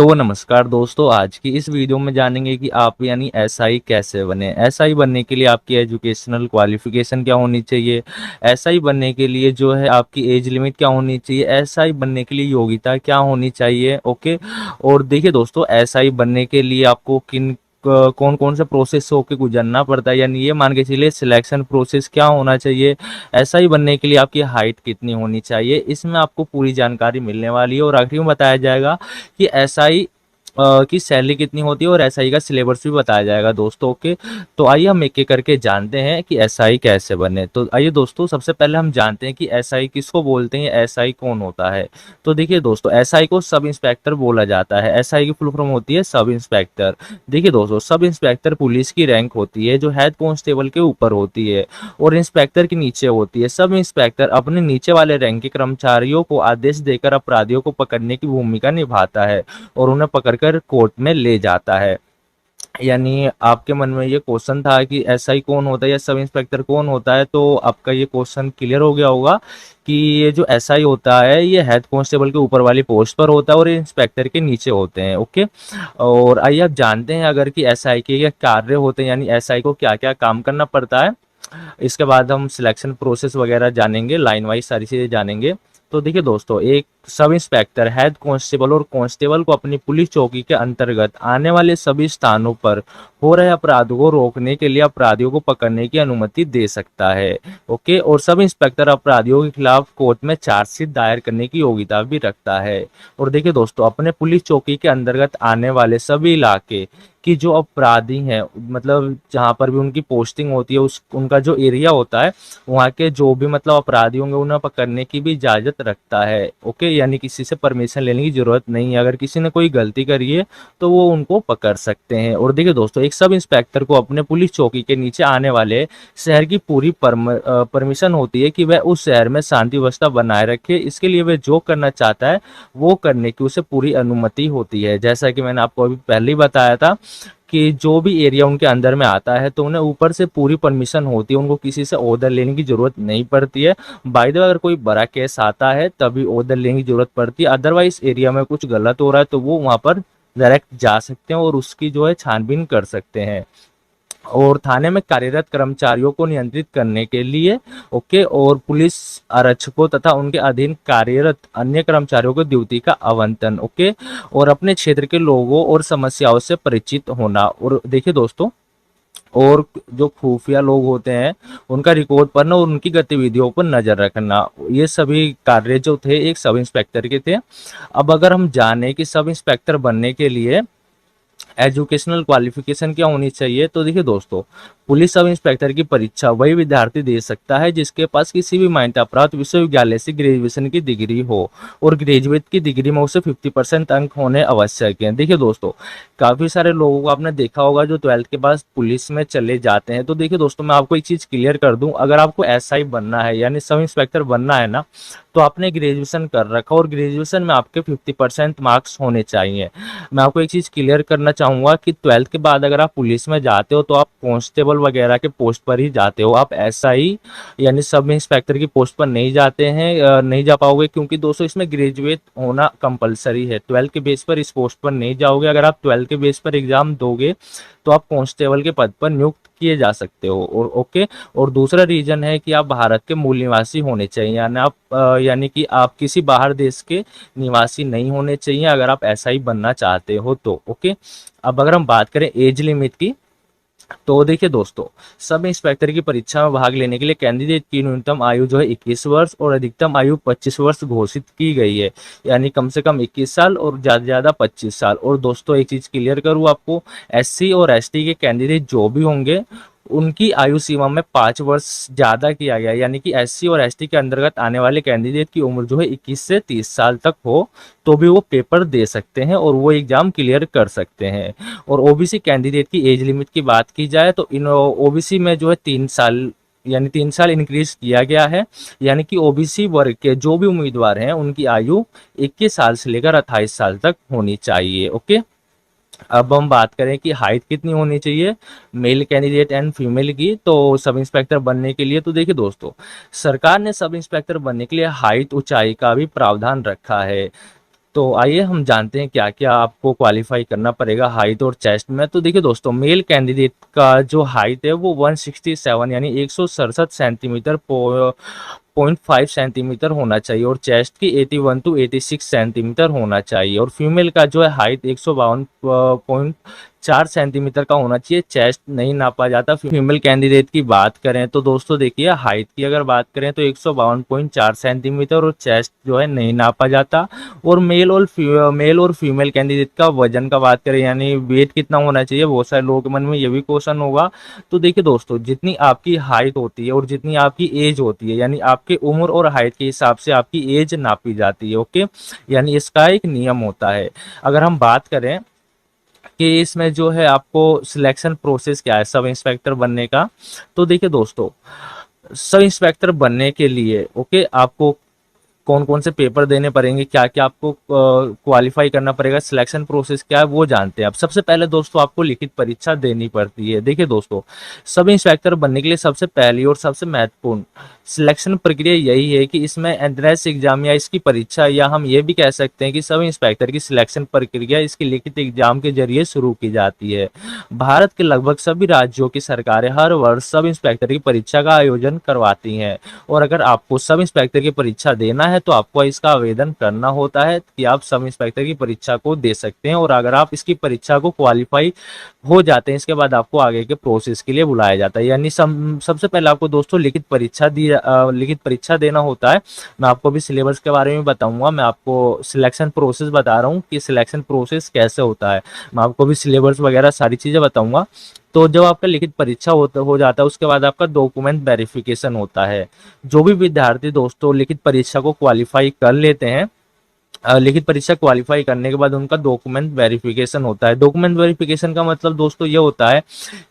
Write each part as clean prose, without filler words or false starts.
तो नमस्कार दोस्तों, आज की इस वीडियो में जानेंगे कि आप यानी एसआई कैसे बने। एसआई बनने के लिए आपकी एजुकेशनल क्वालिफिकेशन क्या होनी चाहिए, एसआई बनने के लिए जो है आपकी एज लिमिट क्या होनी चाहिए, एसआई बनने के लिए योग्यता क्या होनी चाहिए। ओके। और देखिए दोस्तों, एसआई बनने के लिए आपको किन कौन कौन से प्रोसेस से होकर गुजरना पड़ता है, यानी ये मान के चलिए सिलेक्शन प्रोसेस क्या होना चाहिए, एसआई बनने के लिए आपकी हाइट कितनी होनी चाहिए, इसमें आपको पूरी जानकारी मिलने वाली है। और आखिरी में बताया जाएगा कि एसआई की सैलरी कितनी होती है और एसआई का सिलेबस भी बताया जाएगा दोस्तों। ओके, तो आइए हम एक एक करके जानते हैं कि एसआई कैसे बने। तो आइए दोस्तों, सबसे पहले हम जानते हैं कि एसआई किसको बोलते हैं, एसआई कौन होता है। तो देखिए दोस्तों, एसआई को सब इंस्पेक्टर बोला जाता है। एसआई की फुल फॉर्म होती है सब इंस्पेक्टर। देखिए दोस्तों, सब इंस्पेक्टर पुलिस की रैंक होती है जो हेड कांस्टेबल के ऊपर होती है और इंस्पेक्टर के नीचे होती है। सब इंस्पेक्टर अपने नीचे वाले रैंक के कर्मचारियों को आदेश देकर अपराधियों को पकड़ने की भूमिका निभाता है और उन्हें पकड़कर कोर्ट में ले जाता है। यानी आपके मन में ये क्वेश्चन था कि एसआई कौन होता है या सब इंस्पेक्टर कौन होता है, तो आपका ये क्वेश्चन क्लियर हो गया होगा कि ये जो एसआई होता है ये हेड कांस्टेबल के ऊपर वाली पोस्ट पर होता है और इंस्पेक्टर के नीचे होते हैं। ओके। और आइए आप जानते हैं अगर कि एसआई के क्या कार्य होते हैं, यानी एसआई को क्या क्या काम करना पड़ता है। इसके बाद हम सिलेक्शन प्रोसेस वगैरह जानेंगे, लाइन वाइज सारी चीजें जानेंगे। तो देखिए दोस्तों, एक सब इंस्पेक्टर हेड कांस्टेबल और कांस्टेबल को अपनी पुलिस चौकी के अंतर्गत आने वाले सभी स्थानों पर हो रहे अपराधों को रोकने के लिए अपराधियों को पकड़ने की अनुमति दे सकता है। ओके। और सब इंस्पेक्टर अपराधियों के खिलाफ कोर्ट में चार्जशीट दायर करने की योग्यता भी रखता है। और देखिए दोस्तों, अपने पुलिस चौकी के अंतर्गत आने वाले सभी इलाके कि जो अपराधी हैं, मतलब जहां पर भी उनकी पोस्टिंग होती है उस उनका जो एरिया होता है, वहां के जो भी मतलब अपराधी होंगे उन्हें पकड़ने की भी इजाजत रखता है। ओके, यानी किसी से परमिशन लेने की जरूरत नहीं है। अगर किसी ने कोई गलती करी है तो वो उनको पकड़ सकते हैं। और देखिए दोस्तों, एक सब इंस्पेक्टर को अपने पुलिस चौकी के नीचे आने वाले शहर की पूरी परमिशन होती है कि वह उस शहर में शांति व्यवस्था बनाए रखे। इसके लिए वह जो करना चाहता है वो करने की उसे पूरी अनुमति होती है। जैसा कि मैंने आपको अभी पहले ही बताया था कि जो भी एरिया उनके अंदर में आता है तो उन्हें ऊपर से पूरी परमिशन होती है, उनको किसी से ऑर्डर लेने की जरूरत नहीं पड़ती है। बाय द वे, अगर कोई बड़ा केस आता है तभी ऑर्डर लेने की जरूरत पड़ती है, अदरवाइज एरिया में कुछ गलत हो रहा है तो वो वहां पर डायरेक्ट जा सकते हैं और उसकी जो है छानबीन कर सकते हैं। और थाने में कार्यरत कर्मचारियों को नियंत्रित करने के लिए ओके, और पुलिस आरक्षकों तथा उनके अधीन कार्यरत अन्य कर्मचारियों को ड्यूटी का आवंटन। ओके। और अपने क्षेत्र के लोगों और समस्याओं से परिचित होना। और देखिए दोस्तों, और जो खुफिया लोग होते हैं उनका रिकॉर्ड पढ़ना और उनकी गतिविधियों पर नजर रखना, ये सभी कार्य जो थे एक सब इंस्पेक्टर के थे। अब अगर हम जाने कि सब इंस्पेक्टर बनने के लिए एजुकेशनल क्वालिफिकेशन क्या होनी चाहिए, तो देखिए दोस्तों, पुलिस सब इंस्पेक्टर की परीक्षा वही विद्यार्थी दे सकता है जिसके पास किसी भी मान्यता प्राप्त विश्वविद्यालय से ग्रेजुएशन की डिग्री हो और ग्रेजुएट की डिग्री में उसे 50% अंक होने आवश्यक हैं। देखिए दोस्तों, काफी सारे लोगों को आपने देखा होगा जो 12th के बाद पुलिस में चले जाते हैं। तो देखिए दोस्तों, मैं आपको एक चीज क्लियर कर दूं, अगर आपको एसआई बनना है यानी सब इंस्पेक्टर बनना है ना, तो आपने ग्रेजुएशन कर रखा और ग्रेजुएशन में आपके 50% मार्क्स होने चाहिए। मैं आपको एक चीज क्लियर करना चाहूंगा कि 12th के बाद अगर आप पुलिस में जाते हो तो आप कांस्टेबल वगैरह के पोस्ट पर ही जाते हो, आप एसआई यानी सब इंस्पेक्टर की पोस्ट पर नहीं जाते हैं, नहीं जा पाओगे, क्योंकि दोस्तों इसमें ग्रेजुएट होना कंपलसरी है। 12th के बेस पर इस पोस्ट पर नहीं जाओगे। अगर आप 12th के बेस पर एग्जाम दोगे तो आप कांस्टेबल के पद पर नियुक्त किए जा सकते हो। और ओके, और दूसरा रीजन है कि आप भारत के मूल निवासी होने चाहिए, यानी आप यानी कि आप किसी बाहर देश के निवासी नहीं होने चाहिए अगर आप एसआई बनना चाहते हो तो। ओके। अब अगर हम बात करें एज लिमिट की, तो देखिए दोस्तों, सब इंस्पेक्टर की परीक्षा में भाग लेने के लिए कैंडिडेट की न्यूनतम आयु जो है 21 वर्ष और अधिकतम आयु 25 वर्ष घोषित की गई है, यानी कम से कम 21 साल और ज्यादा से ज्यादा 25 साल। और दोस्तों एक चीज क्लियर करूँ आपको, एससी और एसटी के कैंडिडेट जो भी होंगे उनकी आयु सीमा में 5 वर्ष ज्यादा किया गया, यानी कि एससी और एसटी के अंतर्गत आने वाले कैंडिडेट की उम्र जो है 21 से 30 साल तक हो तो भी वो पेपर दे सकते हैं और वो एग्जाम क्लियर कर सकते हैं। और ओबीसी कैंडिडेट की एज लिमिट की बात की जाए तो इन ओबीसी में जो है 3 साल, यानी 3 साल इंक्रीज किया गया है, यानी कि ओबीसी वर्ग के जो भी उम्मीदवार हैं उनकी आयु 21 साल से लेकर 28 साल तक होनी चाहिए। ओके। अब हम बात करें कि हाइट कितनी होनी चाहिए मेल कैंडिडेट एंड फीमेल की, तो सब इंस्पेक्टर बनने के लिए, तो देखिए दोस्तों, सरकार ने सब इंस्पेक्टर बनने के लिए हाइट ऊंचाई का भी प्रावधान रखा है। तो आइए हम जानते हैं क्या क्या आपको क्वालिफाई करना पड़ेगा हाइट और चेस्ट में। तो देखिए दोस्तों, मेल कैंडिडेट का जो हाइट है वो 167 यानी 167 सेंटीमीटर 0.5 सेंटीमीटर होना चाहिए, और चेस्ट की 81 टू 86 सेंटीमीटर होना चाहिए। और फीमेल का जो है हाइट 152.4 सेंटीमीटर का होना चाहिए। चेस्ट नहीं नापा जाता। फीमेल कैंडिडेट की बात करें तो दोस्तों देखिए, हाइट की अगर बात करें तो 152.4 सेंटीमीटर, और चेस्ट जो है नहीं नापा जाता। और मेल और फीमेल कैंडिडेट का वजन का बात करें, यानी वेट कितना होना चाहिए, बहुत सारे लोगों के मन में ये भी क्वेश्चन होगा। तो देखिए दोस्तों, जितनी आपकी हाइट होती है और जितनी आपकी एज होती है, यानी आपकी उम्र और हाइट के हिसाब से आपकी एज नापी जाती है। ओके, यानी इसका एक नियम होता है। अगर हम बात करें कि इसमें जो है आपको सिलेक्शन प्रोसेस क्या है सब इंस्पेक्टर बनने का, तो देखिए दोस्तों, सब इंस्पेक्टर बनने के लिए ओके आपको कौन कौन से पेपर देने पड़ेंगे, क्या क्या आपको क्वालिफाई करना पड़ेगा, सिलेक्शन प्रोसेस क्या है वो जानते हैं। अब सबसे पहले दोस्तों आपको लिखित परीक्षा देनी पड़ती है। देखिए दोस्तों, सब इंस्पेक्टर बनने के लिए सबसे पहली और सबसे महत्वपूर्ण सिलेक्शन प्रक्रिया यही है कि इसमें एंट्रेंस एग्जाम या इसकी परीक्षा, या हम ये भी कह सकते हैं कि सब इंस्पेक्टर की सिलेक्शन प्रक्रिया इसकी लिखित एग्जाम के जरिए शुरू की जाती है। भारत के लगभग सभी राज्यों की सरकारें हर वर्ष सब इंस्पेक्टर की परीक्षा का आयोजन करवाती हैं, और अगर आपको सब इंस्पेक्टर की परीक्षा देना है तो आपको इसका आवेदन करना होता है कि आप सब इंस्पेक्टर की परीक्षा को दे सकते हैं। और अगर आप इसकी परीक्षा को क्वालिफाई हो जाते हैं, इसके बाद आपको आगे के प्रोसेस के लिए बुलाया जाता है। यानी सबसे पहले आपको दोस्तों लिखित परीक्षा देना होता है। मैं आपको भी सिलेबस के बारे में बताऊंगा, मैं आपको सिलेक्शन प्रोसेस बता रहा हूँ कि सिलेक्शन प्रोसेस कैसे होता है। मैं आपको भी सिलेबस वगैरह सारी चीज़ें बताऊंगा। तो जब आपका लिखित परीक्षा हो जाता है, उसके बाद आपका डॉक्यूमेंट वेरिफिकेशन होता है। जो भी विद्यार्थी दोस्तों लिखित परीक्षा को क्वालिफाई कर लेते हैं, लिखित परीक्षा क्वालिफाई करने के बाद उनका डॉक्यूमेंट वेरिफिकेशन होता है। डॉक्यूमेंट वेरिफिकेशन का मतलब दोस्तों ये होता है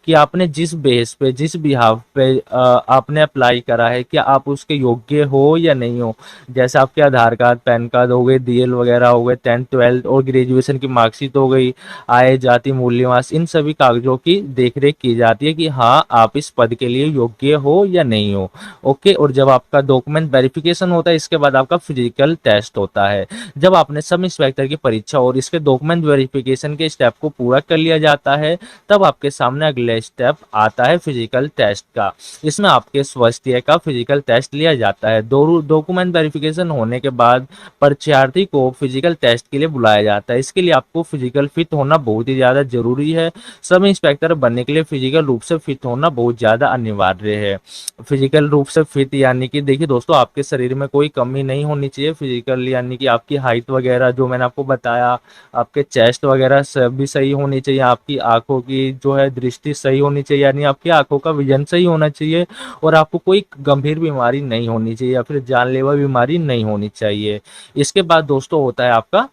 कि आपने जिस बेस पे, जिस बिहाफ पे आपने अप्लाई करा है, क्या आप उसके योग्य हो या नहीं हो। जैसे आपके आधार कार्ड, पैन कार्ड हो गए, डीएल वगैरह हो गए, 10th 12th और ग्रेजुएशन की मार्कशीट हो गई, आय जाति मूल्यवास, इन सभी कागजों की देखरेख की जाती है कि हाँ आप इस पद के लिए योग्य हो या नहीं हो। ओके, और जब आपका डॉक्यूमेंट वेरिफिकेशन होता है, इसके बाद आपका फिजिकल टेस्ट होता है। जब आपने सब इंस्पेक्टर की परीक्षा और इसके डॉक्यूमेंट वेरिफिकेशन के स्टेप को पूरा कर लिया जाता है, तब आपके सामने अगला स्टेप आता है फिजिकल टेस्ट का। इसमें आपके स्वास्थ्य का फिजिकल टेस्ट लिया जाता है। डॉक्यूमेंट वेरिफिकेशन होने के बाद परीक्षार्थी को फिजिकल टेस्ट के लिए बुलाया जाता है। इसके लिए आपको फिजिकल फिट होना बहुत ही ज़्यादा जरूरी है। सब इंस्पेक्टर बनने के लिए फिजिकल रूप से फिट होना बहुत ज़्यादा अनिवार्य है। फिजिकल रूप से फिट यानी कि देखिए दोस्तों, आपके शरीर में कोई कमी नहीं होनी चाहिए। फिजिकल यानी कि आपकी हाइट वगैरह जो मैंने आपको बताया, आपके चेस्ट वगैरह सब भी सही होनी चाहिए, आपकी आंखों की जो है दृष्टि सही होनी चाहिए, यानी आपकी आंखों का विजन सही होना चाहिए, और आपको कोई गंभीर बीमारी नहीं होनी चाहिए या फिर जानलेवा बीमारी नहीं होनी चाहिए। इसके बाद दोस्तों होता है आपका,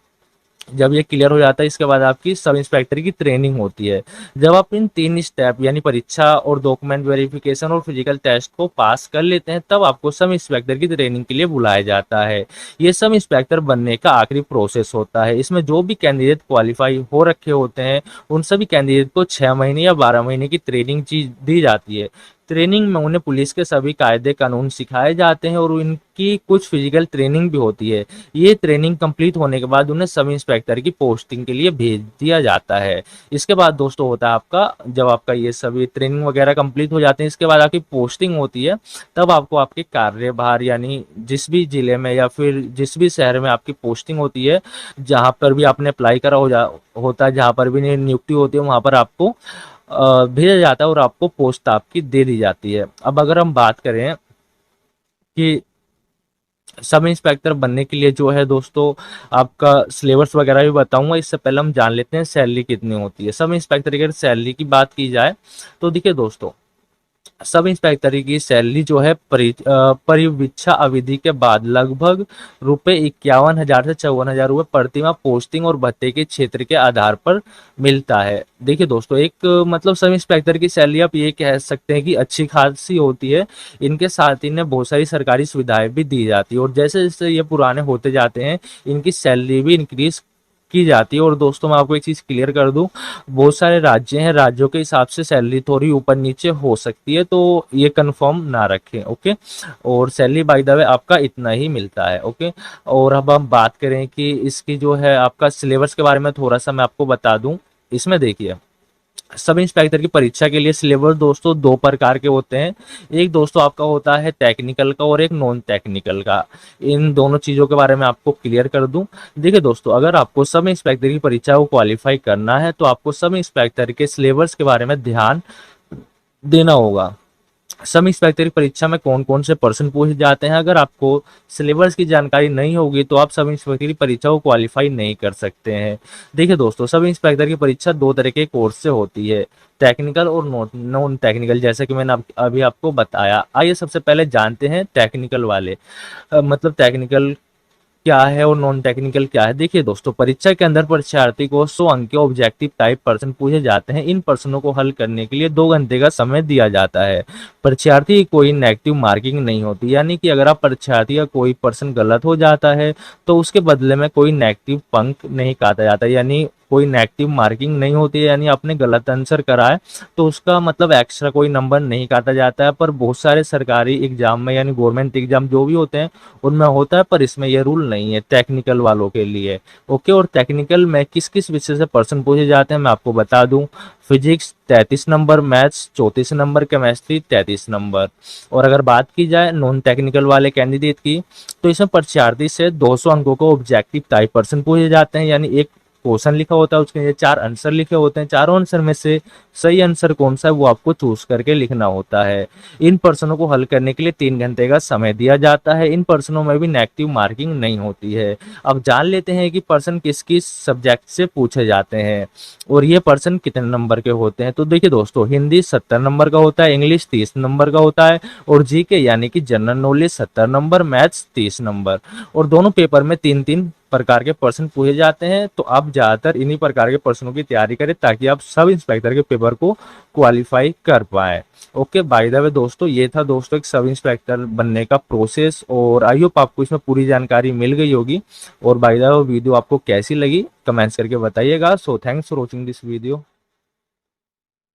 जब ये क्लियर हो जाता है, इसके बाद आपकी सब इंस्पेक्टर की ट्रेनिंग होती है। जब आप इन 3 स्टेप यानी परीक्षा और डॉक्यूमेंट वेरिफिकेशन और फिजिकल टेस्ट को पास कर लेते हैं, तब आपको सब इंस्पेक्टर की ट्रेनिंग के लिए बुलाया जाता है। ये सब इंस्पेक्टर बनने का आखिरी प्रोसेस होता है। इसमें जो भी कैंडिडेट क्वालिफाई हो रखे होते हैं, उन सभी कैंडिडेट को 6 महीने या 12 महीने की ट्रेनिंग दी जाती है। ट्रेनिंग में उन्हें पुलिस के सभी कायदे कानून सिखाए जाते हैं, और उनकी कुछ फिजिकल ट्रेनिंग भी होती है। ये ट्रेनिंग कंप्लीट होने के बाद उन्हें सब इंस्पेक्टर की पोस्टिंग के लिए भेज दिया जाता है। इसके बाद दोस्तों होता है आपका, जब आपका ये सभी ट्रेनिंग वगैरह कंप्लीट हो जाते हैं, इसके बाद आपकी पोस्टिंग होती है। तब आपको आपके कार्यभार, यानी जिस भी जिले में या फिर जिस भी शहर में आपकी पोस्टिंग होती है, जहाँ पर भी आपने अप्लाई करा होता है, जहाँ पर भी नियुक्ति होती है, वहाँ पर आपको भेजा जाता है और आपको पोस्ट आपकी दे दी जाती है। अब अगर हम बात करें कि सब इंस्पेक्टर बनने के लिए जो है दोस्तों, आपका सिलेबस वगैरह भी बताऊंगा, इससे पहले हम जान लेते हैं सैलरी कितनी होती है। सब इंस्पेक्टर की अगर सैलरी की बात की जाए तो देखिए दोस्तों, सब इंस्पेक्टर की सैलरी जो है परिवीक्षा अवधि के बाद लगभग ₹51,000 से ₹54,000 प्रतिमाह पोस्टिंग और भत्ते के क्षेत्र के आधार पर मिलता है। देखिए दोस्तों, एक मतलब सब इंस्पेक्टर की सैलरी आप ये कह सकते हैं कि अच्छी खासी होती है। इनके साथ इन्हें बहुत सारी सरकारी सुविधाएं भी दी जाती है, और जैसे जैसे ये पुराने होते जाते हैं, इनकी सैलरी भी इंक्रीज की जाती है। और दोस्तों मैं आपको एक चीज़ क्लियर कर दूं, बहुत सारे राज्य हैं, राज्यों के हिसाब से सैलरी थोड़ी ऊपर नीचे हो सकती है, तो ये कंफर्म ना रखें। ओके, और सैलरी बाय द वे आपका इतना ही मिलता है। ओके, और अब हम बात करें कि इसकी जो है आपका सिलेबस के बारे में थोड़ा सा मैं आपको बता दूं। इसमें देखिए, सब इंस्पेक्टर की परीक्षा के लिए सिलेबस दोस्तों दो प्रकार के होते हैं। एक दोस्तों आपका होता है टेक्निकल का और एक नॉन टेक्निकल का। इन दोनों चीज़ों के बारे में आपको क्लियर कर दूं। देखिए दोस्तों, अगर आपको सब इंस्पेक्टर की परीक्षा को क्वालिफाई करना है तो आपको सब इंस्पेक्टर के सिलेबस के बारे में ध्यान देना होगा। सब इंस्पेक्टर की परीक्षा में कौन कौन से प्रश्न पूछे जाते हैं, अगर आपको सिलेबस की जानकारी नहीं होगी तो आप सब इंस्पेक्टर की परीक्षा को क्वालिफाई नहीं कर सकते हैं। देखिए दोस्तों, सब इंस्पेक्टर की परीक्षा दो तरह के कोर्स से होती है, टेक्निकल और नॉन टेक्निकल, जैसे कि मैंने अभी आपको बताया। आइए सबसे पहले जानते हैं टेक्निकल वाले, मतलब टेक्निकल क्या है और नॉन टेक्निकल क्या है। देखिए दोस्तों, परीक्षा के अंदर परीक्षार्थी को 100 अंक के ऑब्जेक्टिव टाइप प्रश्न पूछे जाते हैं। इन प्रश्नों को हल करने के लिए 2 घंटे का समय दिया जाता है। परीक्षार्थी की कोई नेगेटिव मार्किंग नहीं होती, यानी कि अगर आप परीक्षार्थी का कोई प्रश्न गलत हो जाता है तो उसके बदले में कोई नेगेटिव अंक नहीं काटा जाता, यानी कोई नेगेटिव मार्किंग नहीं होती है। यानी आपने गलत आंसर करा है तो उसका मतलब एक्स्ट्रा कोई नंबर नहीं काटा जाता है। पर बहुत सारे सरकारी एग्जाम में, यानी गवर्नमेंट एग्जाम जो भी होते हैं उनमें होता है, पर इसमें यह रूल नहीं है टेक्निकल वालों के लिए। ओके, और टेक्निकल में किस किस विषय से प्रश्न पूछे जाते हैं मैं आपको बता दूं। Physics 33 number, maths 34 number, chemistry 33 number. और अगर बात की जाए नॉन टेक्निकल वाले कैंडिडेट की, तो इसमें परीक्षार्थी से 200 अंकों को ऑब्जेक्टिव टाइप प्रश्न पूछे जाते हैं, यानी एक क्वेश्चन लिखा होता है, उसके लिए 4 आंसर लिखे होते हैं। चारों आंसर में से सही आंसर कौन सा है वो आपको चूज करके लिखना होता है। इन प्रश्नों को हल करने के लिए 3 घंटे का समय दिया जाता है। इन प्रश्नों में भी नेगेटिव मार्किंग नहीं होती है। अब जान लेते हैं कि प्रश्न किस किस सब्जेक्ट से पूछे जाते हैं और ये प्रश्न कितने नंबर के होते हैं। तो देखिए दोस्तों, हिंदी 70 नंबर का होता है, इंग्लिश 30 नंबर का होता है, और जीके यानी कि general knowledge 70 number, maths 30 number. और दोनों पेपर में 3-3 प्रकार के प्रश्न पूछे जाते हैं। तो आप ज्यादातर इन्हीं प्रकार के प्रश्नों की तैयारी करें ताकि आप सब इंस्पेक्टर के पेपर को क्वालिफाई कर पाए। ओके, बाय द वे दोस्तों, ये था दोस्तों एक सब इंस्पेक्टर बनने का प्रोसेस, और आई होप आपको इसमें पूरी जानकारी मिल गई होगी। और बाय द वे वीडियो आपको कैसी लगी कमेंट्स करके बताइएगा। So thanks for watching this video.